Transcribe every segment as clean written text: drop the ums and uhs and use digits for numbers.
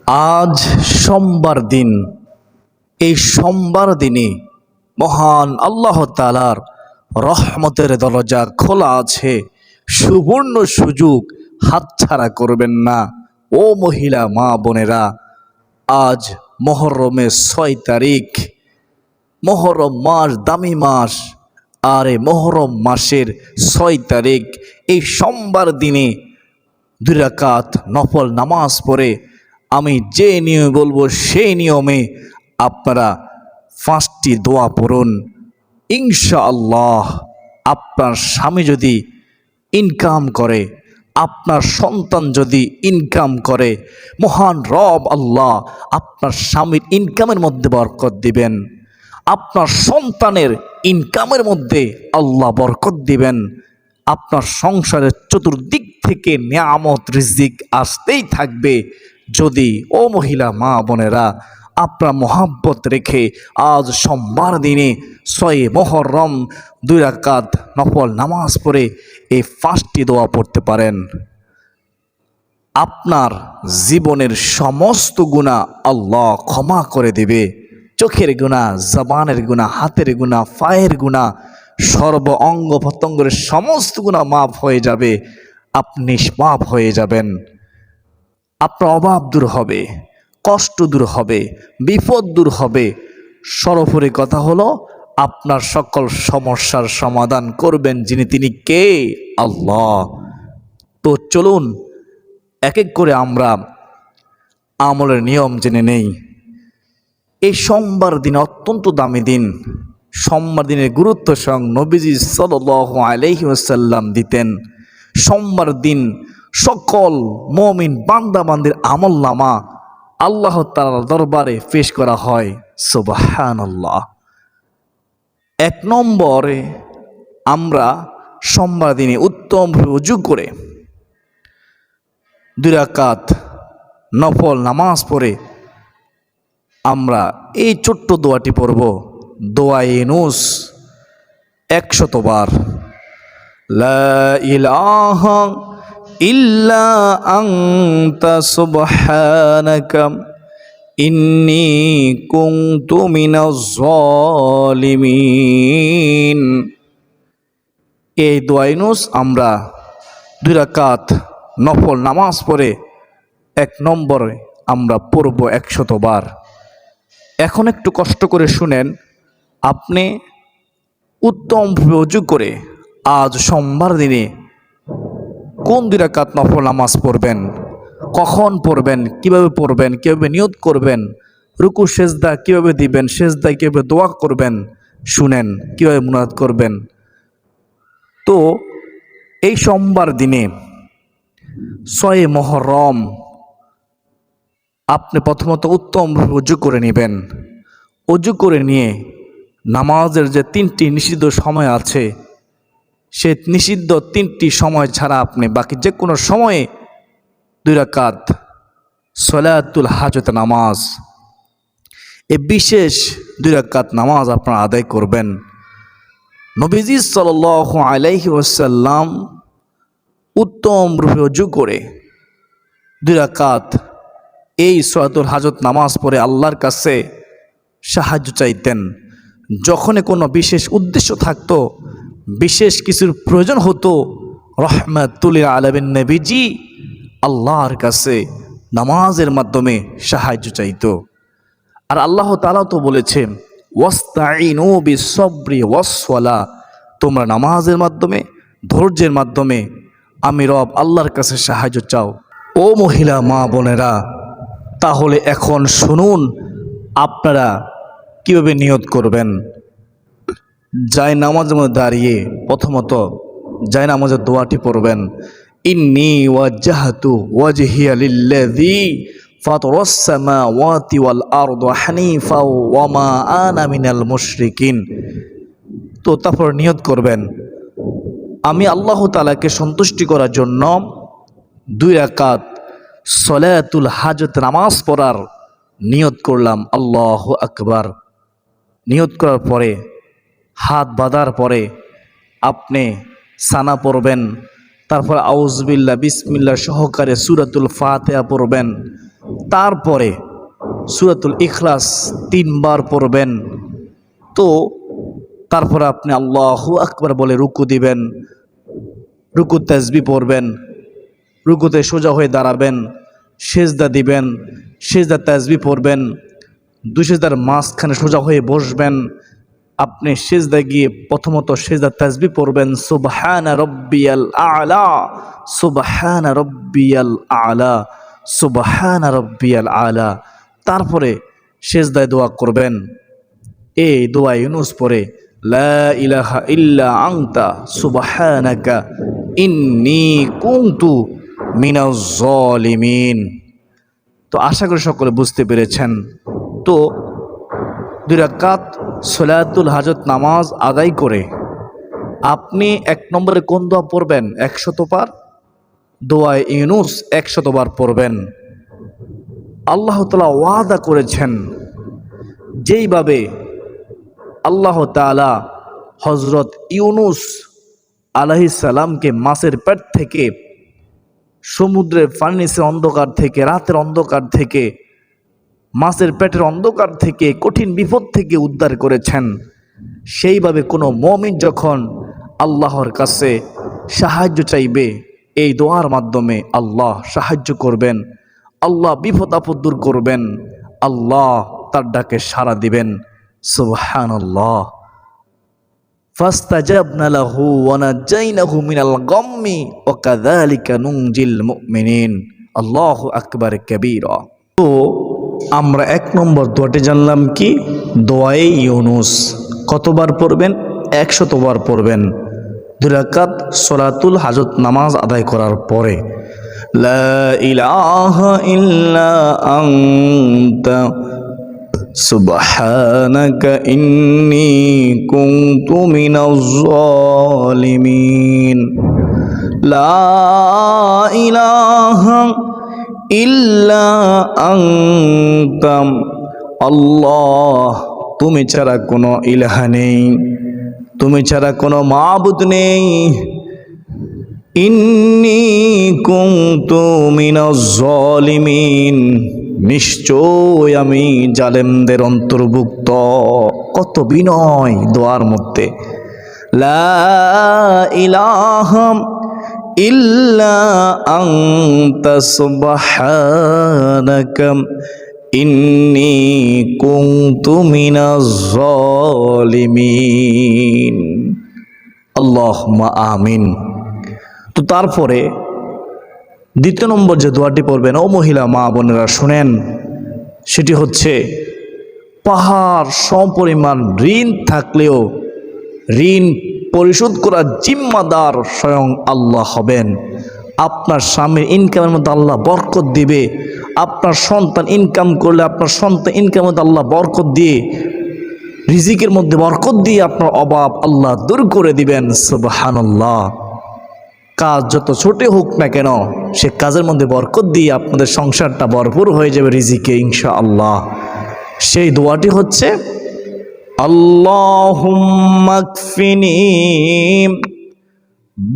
আজ সোমবার দিন। এই সোমবার দিনে মহান আল্লাহ তাআলার রহমতের দরজা খোলা আছে। সুবর্ণ সুযোগ হাতছাড়া করবেন না। ও মহিলা মা বোনেরা, আজ মুহররমের ৬ তারিখ। মুহররম মাস দামি মাস, আর এই মুহররম মাসের ৬ তারিখ এই সোমবার দিনে ২ রাকাত নফল নামাজ পড়ে আমি যে নিয়ম বলবো সেই নিয়মে আপনারা ৫টি দোয়া পড়ুন। ইনশাআল্লাহ আপনার স্বামী যদি ইনকাম করে, আপনার সন্তান যদি ইনকাম করে, মহান রব আল্লাহ আপনার স্বামীর ইনকামের মধ্যে বরকত দিবেন, আপনার সন্তানের ইনকামের মধ্যে আল্লাহ বরকত দিবেন। আপনার সংসারের চতুর্দিক থেকে নিয়ামত রিজিক আসতেই থাকবে। যদি ও মহিলা মা বোনেরা আপনার মহাব্বত রেখে আজ সোমবার দিনে ৬ মুহররম ২ রাকাত নফল নামাজ পড়ে এই ৫টি দোয়া পড়তে পারেন, আপনার জীবনের সমস্ত গুনাহ আল্লাহ ক্ষমা করে দেবে। চোখের গুনাহ, জবানের গুনাহ, হাতের গুনাহ, পায়ের গুনাহ, সর্ব অঙ্গ প্রত্যঙ্গের সমস্ত গুনাহ মাফ হয়ে যাবে। আপনি নিষ্পাপ হয়ে যাবেন। আপনার অভাব দূর হবে, কষ্ট দূর হবে, বিপদ দূর হবে। সর্বোপরি কথা হলো আপনার সকল সমস্যার সমাধান করবেন যিনি, তিনি কে? আল্লাহ। তো চলুন এক এক করে আমরা আমলের নিয়ম জেনে নেই। এই সোমবার দিন অত্যন্ত দামি দিন। সোমবার দিনের গুরুত্ব স্বয়ং নবীজি সাল্লাল্লাহু আলাইহি ওয়াসাল্লাম দিতেন। সোমবার দিন সকল মুমিন বান্দাবান্দির আমলনামা আল্লাহ তাআলার দরবারে পেশ করা হয়। সুবহানাল্লাহ। ১ নম্বরে আমরা সোমবার দিনে উত্তম ওযু করে ২ রাকাত নফল নামাজ পড়ে আমরা এই ছোট্ট দোয়াটি পড়ব। দোয়ায়ে নুস ১০০ বার। লা ইলাহা ইল্লা আনতা সুবহানাকা ইন্নী কুনতু মিনাজ জালিমিন। এই দোয়ায়ে নুস আমরা ২ রাকাত নফল নামাজ পড়ে ১ নম্বরে আমরা পড়ব ১০০ বার। এখন একটু কষ্ট করে শুনেন। আপনি উত্তম ওযু করে আজ সোমবার দিনে কোন ২ রাকাত নফল নামাজ পড়বেন, কখন পড়বেন, কিভাবে পড়বেন, কিভাবে নিয়ত করবেন, রুকু সেজদা কিভাবে দিবেন, সেজদায় কিভাবে দোয়া করবেন, শুনেন কিভাবে মুনাজাত করবেন। তো এই সোমবার দিনে ৬ মুহররম আপনি প্রথমত উত্তম ওযু করে নেবেন। ওযু করে নিয়ে নামাজের যে ৩টি নিষিদ্ধ সময় আছে, সে নিষিদ্ধ ৩টি সময় ছাড়া আপনি বাকি যে কোনো সময়ে ২ রাকাত সলাতুল হাজত নামাজ, এই বিশেষ ২ রাকাত নামাজ আপনারা আদায় করবেন। নবীজি সাল্লাল্লাহু আলাইহি ওয়াসাল্লাম উত্তম রূপে ওযু করে ২ রাকাত এই সলাতুল হাজত নামাজ পড়ে আল্লাহর কাছে সাহায্য চাইতেন। যখনই কোনো বিশেষ উদ্দেশ্য থাকতো, বিশেষ কিছুর প্রয়োজন হতো, রহমাতুল আলামিন নবীজি আল্লাহর কাছে নামাজের মাধ্যমে সাহায্য চাইতো। আর আল্লাহ তাআলা তো বলেছেন ওয়াস্তাইনু বিসসবরি ওয়াসসালাহ, তোমরা নামাজের মাধ্যমে, ধৈর্যের মাধ্যমে আমি রব আল্লাহর কাছে সাহায্য চাও। ও মহিলা মা বোনেরা, তাহলে এখন শুনুন আপনারা কীভাবে নিয়ত করবেন। যায় নামাজের মধ্যে দাঁড়িয়ে প্রথমত যায় নামাজের দোয়াটি পড়বেন। ইন্নী ওয়াজ্জাহতু ওয়াজহিয়া লিল্লাযী ফাতারাস সামাওয়াতি ওয়াল আরদা হানিফা ওয়া মা আনা মিনাল মুশরিকিন। তো তারপর নিয়ত করবেন আমি আল্লাহ তাআলাকে সন্তুষ্টি করার জন্য ২ রাকাত সলাতুল হাজত নামাজ পড়ার নিয়ত করলাম। আল্লাহু আকবার। নিয়ত করার পরে হাত বাঁধার পরে আপনি সানা পড়বেন, তারপর আউযুবিল্লাহ বিসমিল্লাহ সহকারে সূরাতুল ফাতিহা পড়বেন। তারপরে সূরাতুল ইখলাস 3 বার পড়বেন। তো তারপরে আপনি আল্লাহু আকবার বলে রুকু দিবেন, রুকু তাসবিহ পড়বেন, রুকুতে সোজা হয়ে দাঁড়াবেন, সেজদা দিবেন, সেজদা তাসবিহ পড়বেন, দুই সেজদার মাঝখানে সোজা হয়ে বসবেন। আপনি সেজদায় গিয়ে প্রথমত সেজদা তাসবিহ পড়বেন, সুবহানা রাব্বিয়াল আ'লা, সুবহানা রাব্বিয়াল আ'লা, সুবহানা রাব্বিয়াল আ'লা। তারপরে সেজদায় দোয়া করবেন। এই দোয়া ইউনুস পড়ে লা ইলাহা ইল্লা আনতা সুবহানাকা ইন্নী কুনতু মিনাজ জালিমিন। তো আশা করি সকলে বুঝতে পেরেছেন। তো 2 রাকাত সলাতুল হাজত নামাজ আদায় করে আপনি 1 নম্বরে কোন দোয়া পড়বেন? 100 বার দোয়া ইউনুস 100 বার পড়বেন। আল্লাহ তাআলা ওয়াদা করেছেন, যেইভাবে আল্লাহ তাআলা হযরত ইউনুস আলাইহিস সালামকে মাছের পেট থেকে, সমুদ্রের ফার্নিসের অন্ধকার থেকে, রাতের অন্ধকার থেকে, মাছের পেটের অন্ধকার থেকে, কঠিন বিপদ থেকে উদ্ধার করেছেন, সেইভাবে কোনো মুমিন যখন আল্লাহর কাছে সাহায্য চাইবে, এই দোয়ার মাধ্যমে আল্লাহ সাহায্য করবেন, আল্লাহ বিপদ আপদ দূর করবেন, আল্লাহ তার ডাকে সাড়া দিবেন। সুবহানাল্লাহ। ফাস্তাজাবনা লাহু ওয়া নাজাইনাহু মিনাল গাম্মি ওয়া কাযালিকা নুনজিল মুমিনিন। আল্লাহু আকবার কাবীরা। তো আমরা 1 নম্বর দোয়াটি জানলাম কি? দোয়ায়ে ইউনুস। কতবার পড়বেন? 100 বার পড়বেন 2 রাকাত সলাতুল হাজত নামাজ আদায় করার পরে। লা ইলাহা ইল্লা আনতা সুবহানাকা ইন্নী কুনতু মিনাজ জালিমিন। লা ইলাহা ইল্লা আনতা, আল্লাহ তুমি ছাড়া কোনো ইলাহা নেই, তুমি ছাড়া কোনো মাবুদ নেই। ইন্নী কুনতু মিনাজ জালিমিন, নিশ্চয় আমি জালেমদের অন্তর্ভুক্ত। কত বিনয় দোয়ার মধ্যে। লা ইলাহা ইল্লা আনতা সুবহানাকা ইন্নী কুনতু মিনাজ জালিমিন। আল্লাহুম্মা আমিন। তো তারপরে 2 নম্বর যে দোয়াটি পড়বেন, ও মহিলা মা বোনেরা শুনেন, সেটি হচ্ছে পাহাড় সমপরিমাণ ঋণ থাকলেও ঋণ পরিশোধ করার জিম্মাদার স্বয়ং আল্লাহ হবেন। আপনার স্বামীর ইনকামের মধ্যে আল্লাহ বরকত দিবে, আপনার সন্তান ইনকাম করলে আপনার সন্তান ইনকামের মধ্যে আল্লাহ বরকত দিয়ে, রিজিকের মধ্যে বরকত দিয়ে আপনার অভাব আল্লাহ দূর করে দিবেন। সুবহানাল্লাহ। কাজ যত ছোটই হোক না কেন, সে কাজের মধ্যে বরকত দিয়ে আপনাদের সংসারটা ভরপুর হয়ে যাবে রিজিকে ইনশাআল্লাহ। সেই দোয়াটি হচ্ছে আল্লাহুম্মা কফিনি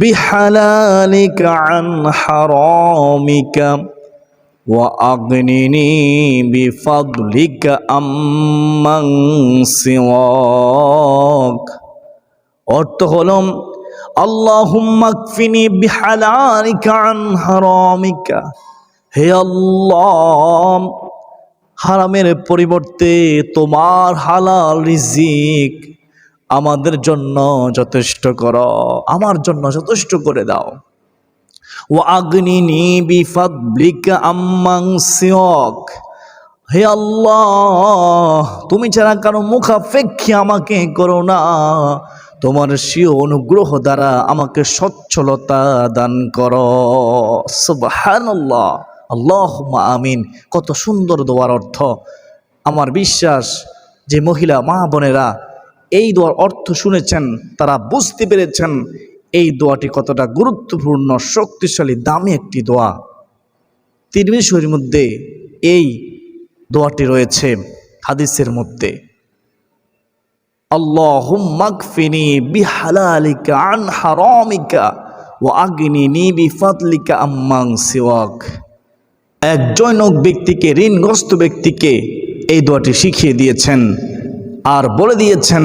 বিহালালিকা আন হারামিকা ওয়া আগনিনি বিফাদলিকা আম্মান সিওয়াক। অর্থ হলো আল্লাহুম্মা কফিনি বিহালালিকা আন হারামিকা, হে আল্লাহ হারামের পরিবর্তে তোমার হালাল রিজিক আমাদের জন্য যথেষ্ট করো, আমার জন্য যথেষ্ট করে দাও। ওয়া আগনিনি বিফাদলিকা আম্মান সিওয়াক, হে আল্লাহ তুমি ছাড়া কারো মুখাপেক্ষী আমাকে করো না, তোমার স্বীয় অনুগ্রহ দ্বারা আমাকে সচ্ছলতা দান করো। সুবহানাল্লাহ। আল্লাহুম্মা আমিন। কত সুন্দর দোয়ার অর্থ। আমার বিশ্বাস যে মহিলা মা বোনেরা এই দোয়ার অর্থ শুনেছেন, তারা বুঝতে পেরেছেন এই দোয়াটি কতটা গুরুত্বপূর্ণ, শক্তিশালী, দামি একটি দোয়া। তিরমিজি শরীফের মধ্যে এই দোয়াটি রয়েছে হাদিসের মধ্যে, আল্লাহুম্মা কফিনি বিহালালিকা আন হারামিকা ওয়া আগনিনি বিফাদলিকা আম্মান সিওয়াক। এক জৈনক ব্যক্তিকে, ঋণগ্রস্ত ব্যক্তিকে এই দোয়াটি শিখিয়ে দিয়েছেন আর বলে দিয়েছেন,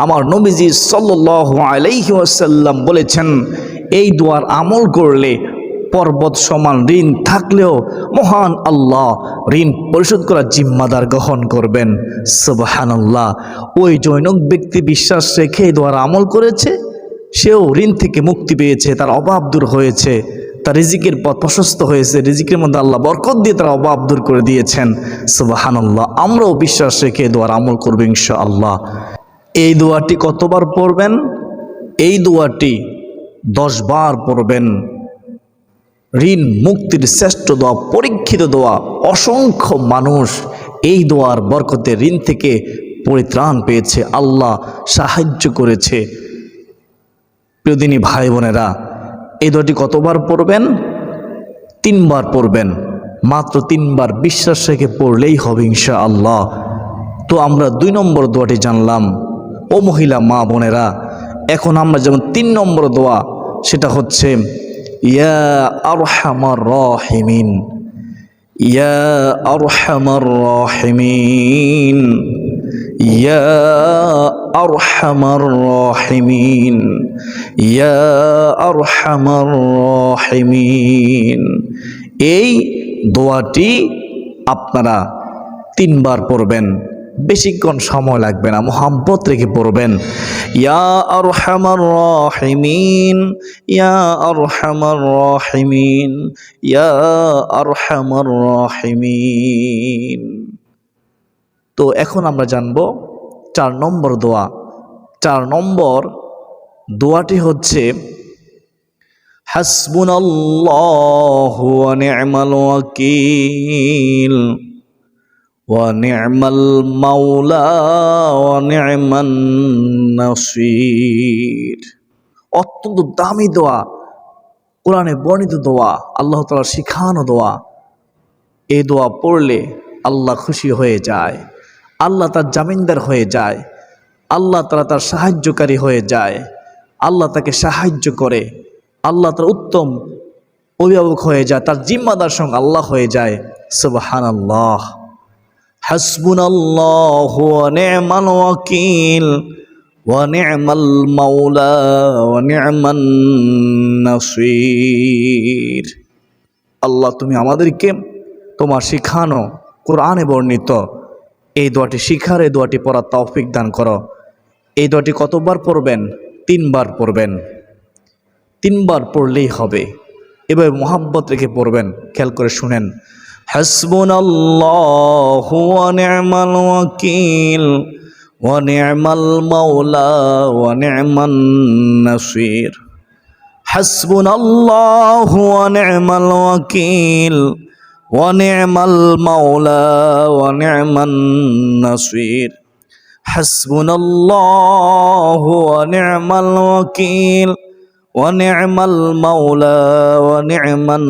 আমার নবীজি সাল্লাল্লাহু আলাইহি ওয়াসাল্লাম বলেছেন, এই দোয়ার আমল করলে পর্বত সমান ঋণ থাকলেও মহান আল্লাহ ঋণ পরিশোধ করার জিম্মাদার গ্রহণ করবেন। সুবহানাল্লাহ। ওই জৈনক ব্যক্তি বিশ্বাস রেখে এই দোয়ার আমল করেছে, সেও ঋণ থেকে মুক্তি পেয়েছে, তার অভাব দূর হয়েছে, তার রিজিকের পথ প্রশস্ত হয়েছে, রিজিকের মধ্যে আল্লাহ বরকত দিয়ে তার অভাব দূর করে দিয়েছেন। সুবহানাল্লাহ। আমরাও বিশ্বাস রেখে এই দোয়ার আমল করব ইনশাআল্লাহ। এই দোয়াটি কতবার পড়বেন? এই দোয়াটি 10 বার পড়বেন। ঋণ মুক্তির শ্রেষ্ঠ দোয়া, পরীক্ষিত দোয়া। অসংখ্য মানুষ এই দোয়ার বরকতে ঋণ থেকে পরিত্রাণ পেয়েছে, আল্লাহ সাহায্য করেছে। প্রিয়দিনী ভাই বোনেরা, এই দোয়াটি কতবার পড়বেন? 3 বার পড়বেন। মাত্র 3 বার বিশ্বাস রেখে পড়লেই হবে ইনশাআল্লাহ। তো আমরা 2 নম্বর দোয়াটি জানলাম। ও মহিলা মা বোনেরা, এখন আমরা যেমন 3 নম্বর দোয়া, সেটা হচ্ছে ইয়া আরহামার রাহিমিন, ইয়া আরহামার রাহিমিন, ইয়া আরহামার রাহিমিন, ইয়া আরহামার রাহিমিন। এই দোয়াটি আপনারা 3 বার পড়বেন, বেশিক্ষণ সময় লাগবে না, মোহাব্বত রেখে পড়বেন। ইয়া আরহামার রাহিমিন, ইয়া আরহামার রাহিমিন, ইয়া আরহামার রাহিমিন। তো এখন আমরা জানবো 4 নম্বর দোয়া। 4 নম্বর দোয়াটি হচ্ছে হাসবুনাল্লাহু ওয়া নি'মাল ওয়াকিল ওয়া নি'মাল মাওলা ওয়া নি'মান নাসির। অত্যন্ত দামি দোয়া, কোরআনে বর্ণিত দোয়া, আল্লাহ তাআলা শিখানো দোয়া। এই দোয়া পড়লে আল্লাহ খুশি হয়ে যায়, আল্লাহ তার জামিনদার হয়ে যায়, আল্লাহ তাআলা তার সাহায্যকারী হয়ে যায়, আল্লাহ তাকে সাহায্য করে, আল্লাহ তার উত্তম অভিভাবক হয়ে যায়, তার জিম্মাদার সঙ্গে আল্লাহ হয়ে যায়। সুবহানাল্লাহ। হাসবুনাল্লাহু ওয়া নি'মাল ওয়াকিল ওয়া নি'মাল মাওলা ওয়া নি'মান নাসির। আল্লাহ, তুমি আমাদেরকে তোমার শিখানো কোরআনে বর্ণিত এই দোয়াটি শিখার, এই দোয়াটি পড়ার তৌফিক দান করো। এই দোয়াটি কতবার পড়বেন? 3 বার পড়বেন। 3 বার পড়লেই হবে। এভাবে মোহাব্বত রেখে পড়বেন। খেয়াল করে শুনেন। হাসবুনাল্লাহু ওয়া নি'মাল ওয়াকিল ওয়া নি'মাল মাওলা ওয়া নি'মান নাসির। হাসবুনাল্লাহু ওয়া নি'মাল ওয়াকিল ওয়া নি'মাল মাওলা ওয়া নি'মান নাসির। হাসবুনাল্লাহু ওয়া নি'মাল ওয়াকিল ওয়া নি'মাল মাওলা ওয়া নি'মান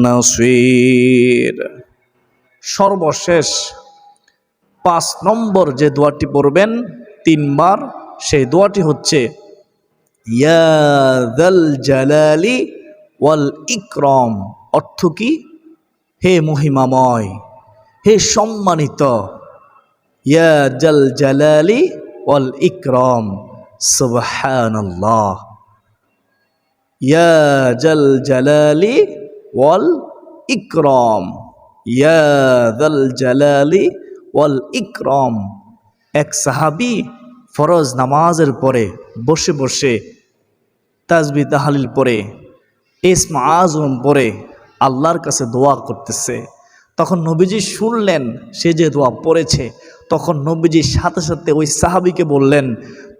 নাসির। সর্বশেষ 5 নম্বর যে দোয়াটি পড়বেন 3 বার, সেই দোয়াটি হচ্ছে ইয়া যাল জালালি ওয়াল ইকরাম। অর্থ কি? হে মহিমাময়, হে সম্মানিত, ইয়া জাল জালালি ওয়াল ইকরাম। সুবহানাল্লাহ। ইয়া জাল জালালি ওয়াল ইকরাম, ইয়া জাল জালালি ওয়াল ইকরাম। এক সাহাবী ফরজ নামাজের পরে বসে বসে তাসবিহ তাহলিল পরে ইসমে আযম পরে আল্লাহর কাছে দোয়া করতেছে। তখন নবীজি শুনলেন সে যে দোয়া পড়েছে। তখন নবীজি সাথে সাথে ওই সাহাবীকে বললেন,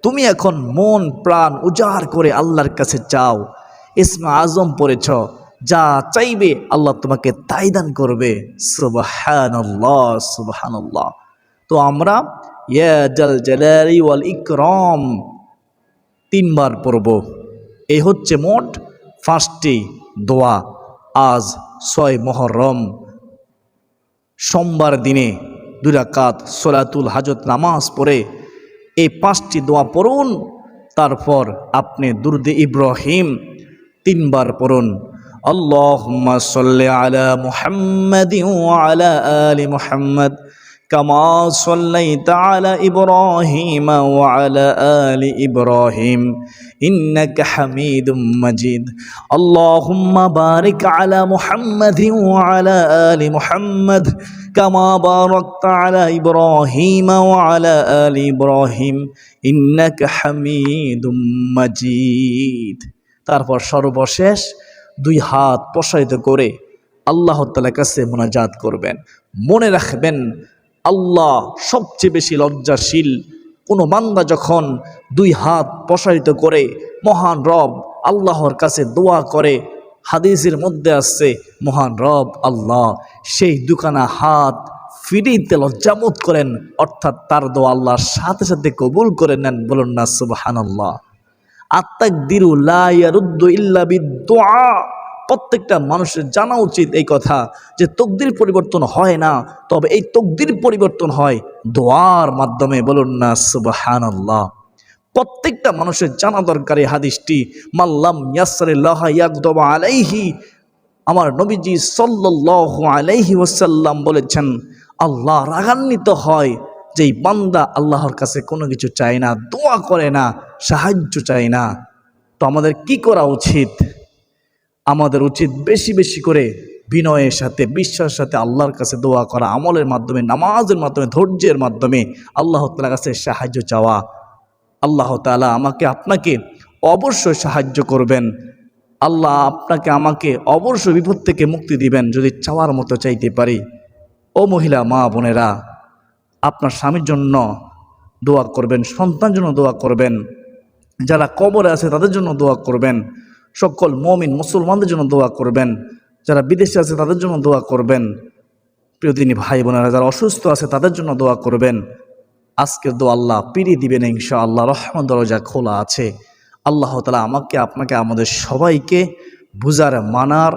তুমি এখন মন প্রাণ উজাড় করে আল্লাহর কাছে চাও, ইসমে আযম পড়েছ, যা চাইবে আল্লাহ তোমাকে তাই দান করবে। সুবহানাল্লাহ, সুবহানাল্লাহ। তো আমরা ইয়া জাল জালালি ওয়াল ইকরাম 3 বার পড়ব। এই হচ্ছে মোট 5টি দোয়া। আজ 6 মুহররম সোমবার দিনে 2 রাকাত সলাতুল হাজত নামাজ পড়ে এই 5টি দোয়া পড়ুন। তারপর আপনি দুরুদে ইব্রাহিম 3 বার পড়ুন। আল্লাহুম্মা সাল্লি আলা মুহাম্মাদিন ওয়া আলা আলি মুহাম্মাদ কামা সাল্লাইতা আলা ইব্রাহিম ওয়া আলা আলি ইব্রাহিম ইন্নাকা হামিদুম মাজিদ। আল্লাহুম্মা বারিক আলা মুহাম্মাদিন ওয়া আলা আলি মুহাম্মাদ কামা বারাকতা আলা ইব্রাহিম ওয়া আলা আলি ইব্রাহিম ইন্নাকা হামিদুম মাজিদ। তারপর সর্বশেষ দুই হাত প্রসারিত করে আল্লাহ তাআলার কাছে মুনাজাত করবেন। মনে রাখবেন, আল্লাহ সবচেয়ে বেশি লজ্জাশীল। কোনো বান্দা যখন দুই হাত প্রসারিত করে মহান রব আল্লাহর কাছে দোয়া করে, হাদিসের মধ্যে আসছে মহান রব আল্লাহ সেই দুখানা হাত ফিরিতে লজ্জাবোধ করেন, অর্থাৎ তার দোয়া আল্লাহর সাথে সাথে কবুল করে নেন। বলুন না সুবহানাল্লাহ। আত-তাকদিরু লা ইয়ারুদ্দু ইল্লা বিদ-দুআ। প্রত্যেকটা মানুষের জানা উচিত এই কথা যে তকদির পরিবর্তন হয় না, তবে এই তকদির পরিবর্তন হয় দোয়ার মাধ্যমে। বলুন না সুবহানাল্লাহ। প্রত্যেকটা মানুষের জানা দরকার এই হাদিসটি। মাল্লাম ইয়াসরিল্লাহ ইয়াগদাব আলাইহি। আমার নবীজি সাল্লাল্লাহু আলাইহি ওয়াসাল্লাম বলেছেন, আল্লাহ রাগান্বিত হয় যেই বান্দা আল্লাহর কাছে কোনো কিছু চায় না, দোয়া করে না, সাহায্য চায় না। তো আমাদের কি করা উচিত? আমাদের উচিত বেশি বেশি করে বিনয়ের সাথে, বিশ্বাসের সাথে আল্লাহর কাছে দোয়া করা, আমলের মাধ্যমে, নামাজের মাধ্যমে, ধৈর্যের মাধ্যমে আল্লাহ তাআলার কাছে সাহায্য চাওয়া। আল্লাহ তাআলা আমাকে আপনাকে অবশ্যই সাহায্য করবেন। আল্লাহ আপনাকে আমাকে অবশ্যই বিপদ থেকে মুক্তি দিবেন যদি চাওয়ার মতো চাইতে পারি। ও মহিলা মা বোনেরা, আপনার স্বামীর জন্য দোয়া করবেন, সন্তানের জন্য দোয়া করবেন, যারা কবরে আছে তাদের জন্য দোয়া করবেন, সকল মুমিন মুসলমানদের জন্য দোয়া করবেন, যারা বিদেশে আছে তাদের জন্য দোয়া করবেন। প্রিয়দিনী ভাই বোনেরা, যারা অসুস্থ আছে তাদের জন্য দোয়া করবেন। আজকের দোয়া আল্লাহ পিরিয়ে দিবেন ইনশাআল্লাহ। রহমত দরজা খোলা আছে। আল্লাহ তাআলা আমাকে আপনাকে আমাদের সবাইকে বুঝার, মানার,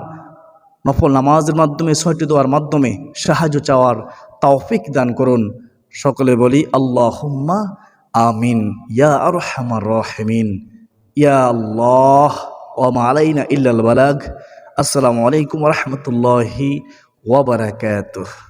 নফল নামাজের মাধ্যমে, ৬টি দোয়ার মাধ্যমে সাহায্য চাওয়ার তৌফিক দান করুন। সকলে বলি আল্লাহুম্মা আমিন ইয়া আরহামার রাহিমিন। ইয়া আল্লাহ ওয়া মা আলাইনা ইল্লাল বালাগ। আসসালামু আলাইকুম ওয়া রাহমাতুল্লাহি ওয়া বারাকাতুহু।